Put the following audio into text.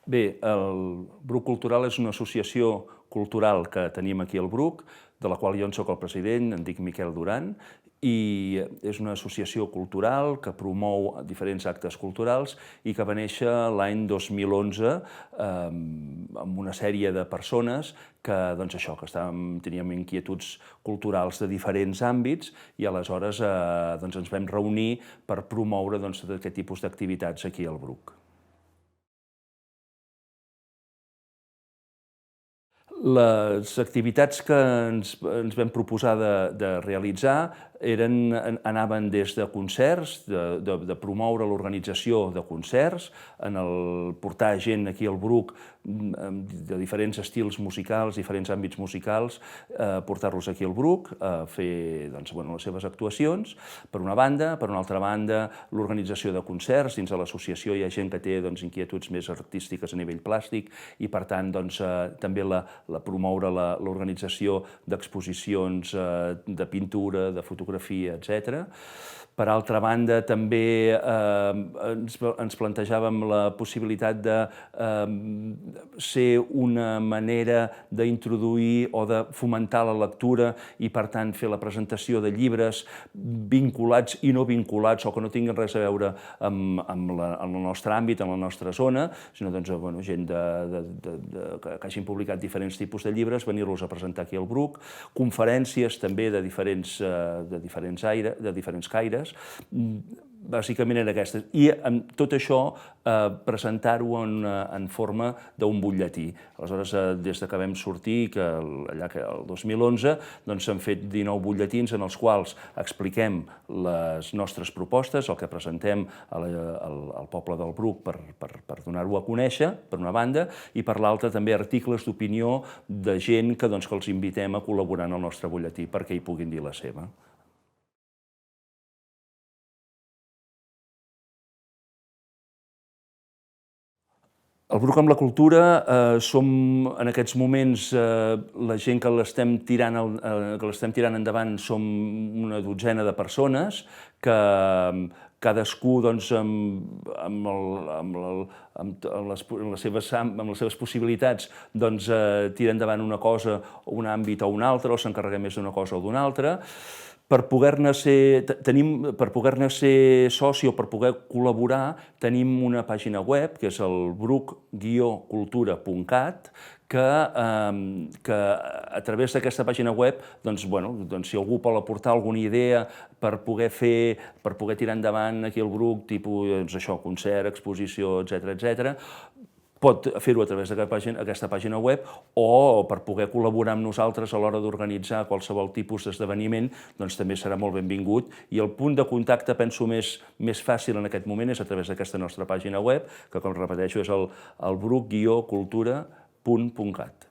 Bé, el Bruc Cultural és una associació cultural que tenim aquí al Bruc, de la qual jo en soc el president, em dic Miquel Duran, i és una associació cultural que promou diferents actes culturals i que va néixer l'any 2011 amb una sèrie de persones que, doncs això, que teníem inquietuds culturals de diferents àmbits i aleshores doncs ens vam reunir per promoure doncs, tot aquest tipus d'activitats aquí al Bruc. Les activitats que ens vam proposar de realitzar anaven des de concerts, de promoure l'organització de concerts, portar gent aquí al Bruc de diferents estils musicals, diferents àmbits musicals, portar-los aquí al Bruc a fer doncs, les seves actuacions, per una banda. Per una altra banda, l'organització de concerts. Dins de l'associació hi ha gent que té inquietuds més artístiques a nivell plàstic i, per tant, també promoure l'organització d'exposicions de pintura, de fotografia, etc. Per altra banda, també ens plantejàvem la possibilitat de ser una manera d'introduir o de fomentar la lectura i, per tant, fer la presentació de llibres vinculats i no vinculats o que no tinguin res a veure amb el nostre àmbit, amb la nostra zona, sinó gent que hagin publicat diferents tipus de llibres, venir-los a presentar aquí al Bruc, conferències també de diferents caires. Bàsicament eren aquestes. I amb tot això presentar-ho en forma d'un butlletí. Aleshores, des que vam sortir, allà el 2011, s'han fet 19 butlletins en els quals expliquem les nostres propostes, el que presentem al poble del Bruc per donar-ho a conèixer, per una banda, i per l'altra també articles d'opinió de gent que els invitem a col·laborar en el nostre butlletí perquè hi puguin dir la seva. El Bruc amb la cultura som en aquests moments la gent que l'estem tirant endavant som una dotzena de persones que cadascú amb les seves possibilitats tira endavant una cosa, un àmbit o un altre, o s'encarrega més d'una cosa o d'una altra. Per poder-ne ser soci o per poder col·laborar tenim una pàgina web, que és el bruc-cultura.cat, que a través d'aquesta pàgina web, si algú vol aportar alguna idea per poder tirar endavant aquí al Bruc, tipus concert, exposició, etc., pot fer-ho a través d'aquesta pàgina web o per poder col·laborar amb nosaltres a l'hora d'organitzar qualsevol tipus d'esdeveniment, també serà molt benvingut. I el punt de contacte, penso, més fàcil en aquest moment és a través d'aquesta nostra pàgina web, que, com repeteixo, és el bruc-cultura.cat.